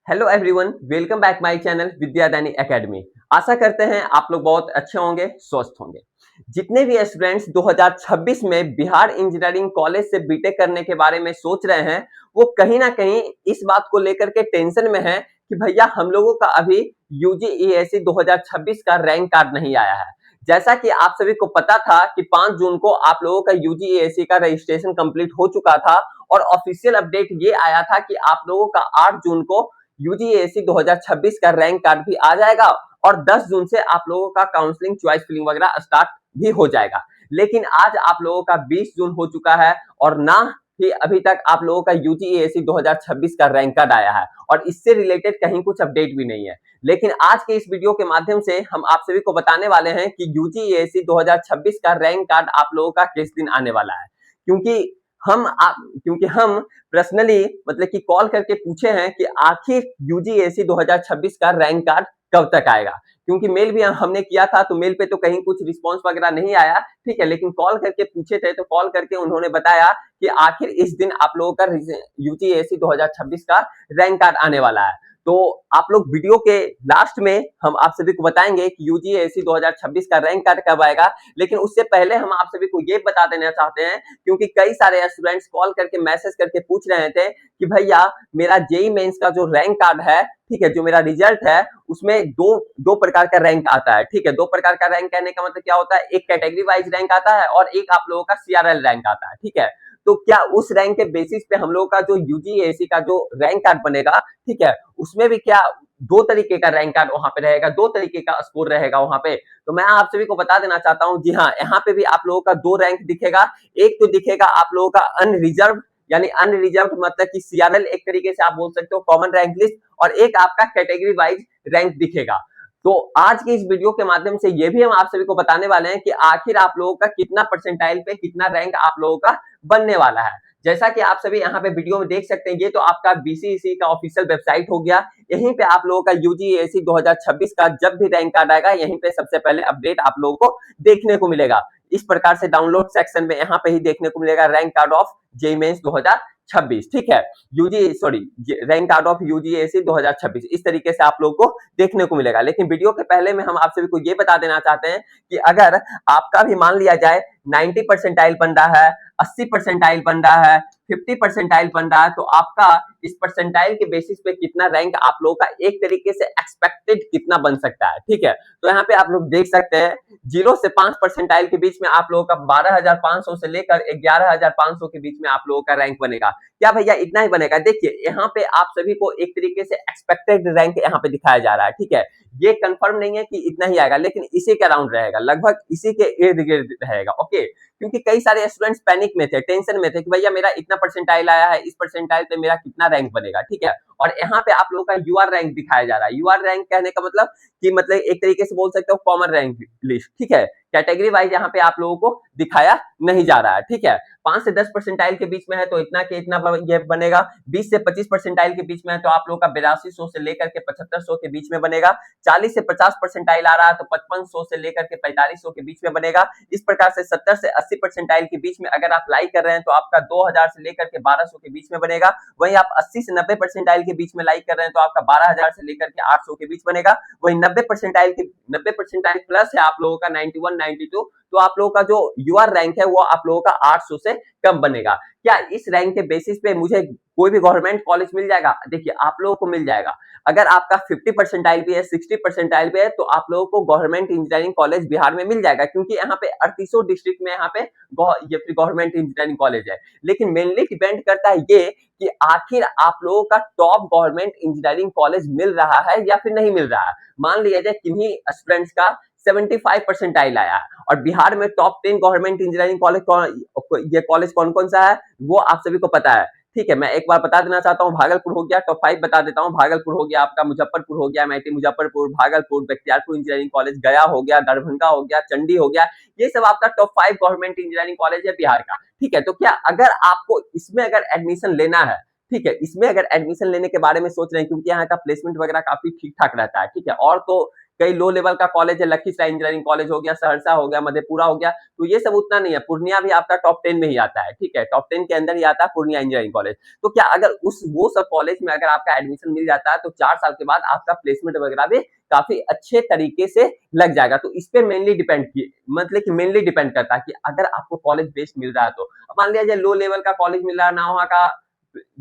Hello everyone, welcome back my channel Vidyadani academy. आशा करते हैं आप लोग बहुत अच्छे होंगे, स्वस्थ होंगे। जितने भी स्टूडेंट्स 2026 में बिहार इंजीनियरिंग कॉलेज से बीटेक करने के बारे में सोच रहे हैं, वो कहीं ना कहीं इस बात को लेकर के टेंशन में है कि भैया हम लोगों का अभी यूजीईएसी 2026 का रैंक कार्ड नहीं आया है। जैसा कि आप सभी को पता था कि 5 जून को आप लोगों का यूजीईएसी का रजिस्ट्रेशन कंप्लीट हो चुका था और ऑफिशियल अपडेट ये आया था कि आप लोगों का 8 जून को यूजीएसी 2026 का रैंक कार्ड भी आ जाएगा और 10 जून से आप लोगों का काउंसलिंग चॉइस फिलिंग वगैरह स्टार्ट भी हो जाएगा। लेकिन आज आप लोगों का 20 जून हो चुका है और ना ही अभी तक आप लोगों का यूजीएसी 2026 का रैंक कार्ड आया है और इससे रिलेटेड कहीं कुछ अपडेट भी नहीं है। लेकिन आज के इस वीडियो के माध्यम से हम आप सभी को बताने वाले हैं कि यूजीएसी 2026 का रैंक कार्ड आप लोगों का किस दिन आने वाला है। क्योंकि हम पर्सनली मतलब कि कॉल करके पूछे हैं कि आखिर यूजीएसी 2026 का रैंक कार्ड कब तक आएगा। क्योंकि मेल भी हमने किया था तो मेल पे तो कहीं कुछ रिस्पांस वगैरह नहीं आया, ठीक है, लेकिन कॉल करके पूछे थे तो कॉल करके उन्होंने बताया कि आखिर इस दिन आप लोगों का यूजीएसी 2026 का रैंक कार्ड आने वाला है। तो आप लोग वीडियो के लास्ट में हम आप सभी को बताएंगे कि यूजीएसी 2026 का रैंक कार्ड कब आएगा। लेकिन उससे पहले हम आप सभी को ये बता देना चाहते हैं, क्योंकि कई सारे स्टूडेंट्स कॉल करके मैसेज करके पूछ रहे थे कि भैया मेरा जेई मेंस का जो रैंक कार्ड है, ठीक है, जो मेरा रिजल्ट है उसमें दो प्रकार का रैंक आता है। ठीक है, दो प्रकार का रैंक कहने का मतलब क्या होता है, एक कैटेगरी वाइज रैंक आता है और एक आप लोगों का सीआरएल रैंक आता है। ठीक है, तो क्या उस रैंक के बेसिस पे हम लोग का जो यूजीएसी का जो रैंक कार्ड बनेगा, ठीक है, उसमें भी क्या दो तरीके का रैंक कार्ड वहां पे रहेगा, दो तरीके का स्कोर रहेगा वहां पे। तो मैं आप सभी को बता देना चाहता हूं, जी हाँ, यहाँ पे भी आप लोगों का दो रैंक दिखेगा। एक तो दिखेगा आप लोगों का अनरिजर्व, यानी अनरिजर्व मतलब कि सीआरएल एक तरीके से आप बोल सकते हो कॉमन रैंक लिस्ट, और एक आपका कैटेगरी वाइज रैंक दिखेगा। तो आज की इस वीडियो के माध्यम से ये भी हम आप सभी को बताने वाले हैं कि आखिर आप लोगों का कितना परसेंटाइल पे कितना रैंक आप लोगों का बनने वाला है। जैसा कि आप सभी यहाँ पे वीडियो में देख सकते हैं, ये तो आपका बीसीईसी का ऑफिशियल वेबसाइट हो गया। यहीं पे आप लोगों का यूजीएसी 2026 का जब भी रैंक कार्ड आएगा, यहीं पे सबसे पहले अपडेट आप लोगों को देखने को मिलेगा। इस प्रकार से डाउनलोड सेक्शन में यहाँ पे ही देखने को मिलेगा rank card of JEE mains 2026, ठीक है, रैंक कार्ड ऑफ यूजीएसी 2026 इस तरीके से आप लोगों को देखने को मिलेगा। लेकिन वीडियो के पहले में हम आप सभी को ये बता देना चाहते हैं कि अगर आपका भी मान लिया जाए 90 परसेंटाइल बन रहा है, 80 परसेंटाइल बन रहा है, 50 परसेंटाइल बन रहा है, तो आपका इस परसेंटाइल के बेसिस पे कितना रैंक आप लोगों का एक तरीके से एक्सपेक्टेड कितना बन सकता है। ठीक है, तो यहाँ पे आप लोग देख सकते हैं 0 से 5 परसेंटाइल के बीच में आप लोगों का 12,500 से लेकर 11,500 के बीच में आप लोगों का रैंक बनेगा। क्या भैया इतना ही बनेगा? देखिए यहाँ पे आप सभी को एक तरीके से एक्सपेक्टेड रैंक यहाँ पे दिखाया जा रहा है। ठीक है, ये कंफर्म नहीं है कि इतना ही आएगा, लेकिन इसी के अराउंड रहेगा, लगभग इसी के इर्द गिर्द रहेगा। ओके, क्योंकि कई सारे स्टूडेंट्स पैनिक में थे, टेंशन में थे कि भैया मेरा इतना परसेंटाइल आया है, इस परसेंटाइल पे मेरा कितना रैंक बनेगा। ठीक है, और यहाँ पे आप लोगों का यूआर रैंक दिखाया जा रहा है। यूआर रैंक कहने का मतलब कि मतलब एक तरीके से बोल सकते हो कॉमन रैंक लिस्ट। ठीक है, कैटेगरी वाइज यहाँ पे आप लोगों को दिखाया नहीं जा रहा है। ठीक है, 5 से 10 परसेंटाइल के बीच में है तो इतना के इतना ये बनेगा। 20 से 25 परसेंटाइल के बीच में है तो आप लोगों का 8200 से लेकर के 7500 के बीच में बनेगा। 40 से 50 परसेंटाइल आ रहा है तो 5500 से लेकर के 4500 के बीच में बनेगा। इस प्रकार से 70 से 80 परसेंटाइल के बीच में अगर आप लाई कर रहे हैं तो आपका 2000 से लेकर के 1200 के बीच में बनेगा। वहीं आप 80 से 90 परसेंटाइल के बीच में लाई कर रहे हैं तो आपका 12000 से लेकर के 800 के बीच बनेगा। वहीं 90 परसेंटाइल प्लस है आप लोगों का 91 92, तो आप लोगों का जो यूआर रैंक है वो आप लोगों का 800 से कम बनेगा। क्या इस रैंक के बेसिस पे मुझे कोई भी गवर्नमेंट कॉलेज मिल जाएगा? देखिए आप लोगों को मिल जाएगा। अगर आपका 50 परसेंटाइल भी है, 60 परसेंटाइल भी है, तो आप लोगों को गवर्नमेंट इंजीनियरिंग कॉलेज बिहार में मिल जाएगा, क्योंकि यहाँ पे 38 डिस्ट्रिक्ट में यहाँ पे ये गवर्नमेंट इंजीनियरिंग कॉलेज है। लेकिन मेनली डिपेंड करता है ये कि आखिर आप लोगों का टॉप गवर्नमेंट इंजीनियरिंग कॉलेज मिल रहा है या फिर नहीं मिल रहा है। मान लिया जाए किन्हीं स्टूडेंट्स का 75 परसेंटाइल आया और बिहार में टॉप 10 गवर्नमेंट इंजीनियरिंग कॉलेज कौन कौन सा है वो आप सभी को पता है। ठीक है, मैं एक बार बता देना चाहता हूँ, भागलपुर हो गया, टॉप 5 बता देता हूँ। भागलपुर हो गया आपका, मुजफ्फरपुर हो गया, MIT Muzaffarpur, Bhagalpur, Bakhtiyarpur engineering college, गया हो गया, दरभंगा हो गया, चंडी हो गया, ये सब आपका टॉप 5 गवर्नमेंट इंजीनियरिंग कॉलेज है बिहार का। ठीक है, तो क्या अगर आपको इसमें अगर एडमिशन लेना है, ठीक है, इसमें अगर एडमिशन लेने के बारे में सोच रहे हैं, क्योंकि यहाँ का प्लेसमेंट वगैरह काफी ठीक-ठाक रहता है, ठीक है। और तो कई लो लेवल का कॉलेज है, लखीसराय इंजीनियरिंग कॉलेज हो गया, सहरसा हो गया, मधेपुरा हो गया, तो ये सब उतना नहीं है। पूर्णिया भी आपका टॉप 10 में ही आता है, ठीक है, टॉप 10 के अंदर ही आता है पूर्णिया इंजीनियरिंग कॉलेज। तो क्या अगर उस वो सब कॉलेज में अगर आपका एडमिशन मिल जाता है, तो 4 साल के बाद आपका प्लेसमेंट वगैरह भी काफी अच्छे तरीके से लग जाएगा। तो इस पे मेनली डिपेंड मतलब कि मेनली डिपेंड करता है कि अगर आपको कॉलेज बेस्ड मिल रहा है तो। मान लिया जाए लो लेवल का कॉलेज मिल रहा है ना, वहाँ का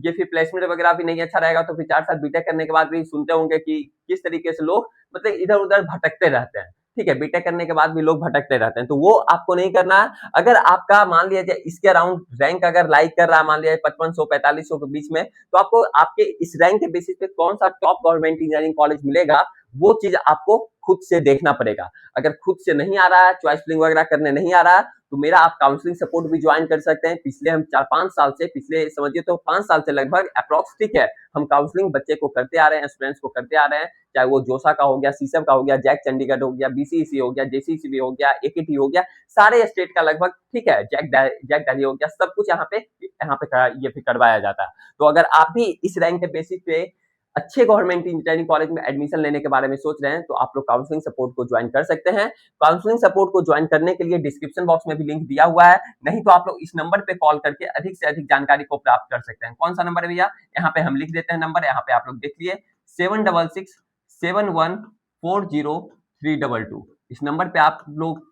ये फिर प्लेसमेंट वगैरह भी नहीं अच्छा रहेगा, तो फिर 4 साल बीटेक करने के बाद भी सुनते होंगे कि किस तरीके से लोग मतलब इधर-उधर भटकते रहते हैं। ठीक है, बीटेक करने के बाद भी लोग भटकते रहते हैं, तो वो आपको नहीं करना है। अगर आपका मान लिया जाए इसके अराउंड रैंक अगर लाइक कर रहा है, मान लिया 5500 4500 के बीच में, तो आपको आपके इस रैंक के बेसिस पे कौन सा टॉप गवर्नमेंट इंजीनियरिंग कॉलेज मिलेगा, वो चीज आपको खुद से देखना पड़ेगा। अगर खुद से नहीं आ रहा है, चॉइस फिलिंग वगैरह करने नहीं आ रहा है, तो मेरा आप काउंसलिंग सपोर्ट भी ज्वाइन कर सकते हैं। पिछले हम 4-5 साल से, पिछले समझिए तो 5 साल से लगभग अप्रॉक्स, ठीक है, हम काउंसलिंग बच्चे को करते आ रहे हैं, स्टूडेंट्स को करते आ रहे हैं। चाहे वो जोसा का हो गया, सीसम का हो गया, जैक चंडीगढ़ हो गया, बीसीईसी हो गया, जेसीसीबी हो गया, एकेटी हो गया, सारे स्टेट का लगभग, ठीक है, जैक दिल्ली हो गया, सब कुछ यहाँ पे ये फिर करवाया जाता है। तो अगर आप भी इस रैंक के बेसिस पे अच्छे गवर्नमेंट इंजीनियरिंग कॉलेज में एडमिशन लेने के बारे में सोच रहे हैं, तो आप लोग काउंसलिंग सपोर्ट को ज्वाइन कर सकते हैं। काउंसलिंग सपोर्ट को ज्वाइन करने के लिए डिस्क्रिप्शन बॉक्स में भी लिंक दिया हुआ है, नहीं तो आप लोग इस नंबर पे कॉल करके अधिक से अधिक जानकारी को प्राप्त कर सकते हैं। कौन सा नंबर है भैया? यहाँ पे हम लिख देते हैं नंबर, यहाँ पे आप लोग देख लिए 7667140322। इस नंबर पे आप लोग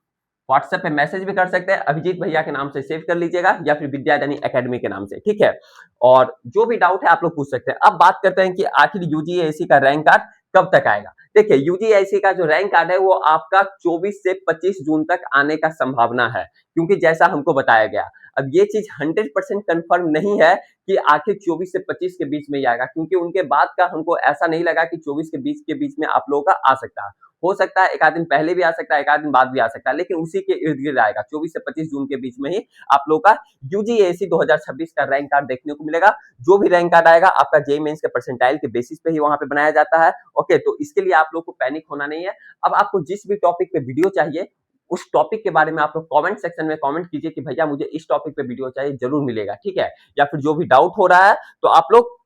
व्हाट्सएप पे मैसेज भी कर सकते हैं, अभिजीत भैया के नाम से सेव कर लीजिएगा, या फिर विद्याधनी एकेडमी के नाम से, ठीक है। और जो भी डाउट है आप लोग पूछ सकते हैं। अब बात करते हैं कि आखिर यूजीएसी का रैंक कार्ड कब तक आएगा। देखिए, यूजीएसी का जो रैंक कार्ड है वो आपका 24 से 25 जून तक आने का संभावना है, क्योंकि जैसा हमको बताया गया। अब ये चीज 100% कंफर्म नहीं है कि आखिर 24 से 25 के बीच में ही आएगा, क्योंकि उनके बाद का हमको ऐसा नहीं लगा कि 24 के बीच में आप लोगों का आ सकता है। हो सकता है एक आध दिन पहले भी आ सकता है, एक आध दिन बाद भी आ सकता है, लेकिन उसी के इर्द गिर्द आएगा। 24 से 25 जून के बीच में ही आप लोग का यूजीएसी 2026 का रैंक कार्ड देखने को मिलेगा। जो भी रैंक कार्ड आएगा आपका जेईई मेंस के परसेंटाइल के बेसिस पे ही वहां पे बनाया जाता है। ओके, तो इसके लिए आप लोग को पैनिक होना नहीं है। अब आपको जिस भी टॉपिक पे वीडियो चाहिए, उस टॉपिक के बारे में आप लोग कमेंट सेक्शन में कमेंट कीजिए कि भैया मुझे इस टॉपिक पे वीडियो चाहिए, जरूर मिलेगा, ठीक है। या फिर जो भी डाउट हो रहा है तो आप लोग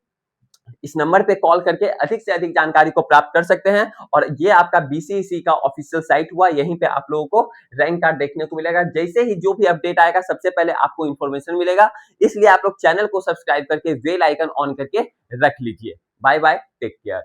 इस नंबर पे कॉल करके अधिक से अधिक जानकारी को प्राप्त कर सकते हैं। और ये आपका बीसीईसी का ऑफिशियल साइट हुआ, यहीं पे आप लोगों को रैंक कार्ड देखने को मिलेगा। जैसे ही जो भी अपडेट आएगा सबसे पहले आपको इंफॉर्मेशन मिलेगा, इसलिए आप लोग चैनल को सब्सक्राइब करके बेल आइकन ऑन करके रख लीजिए। Bye bye, take care.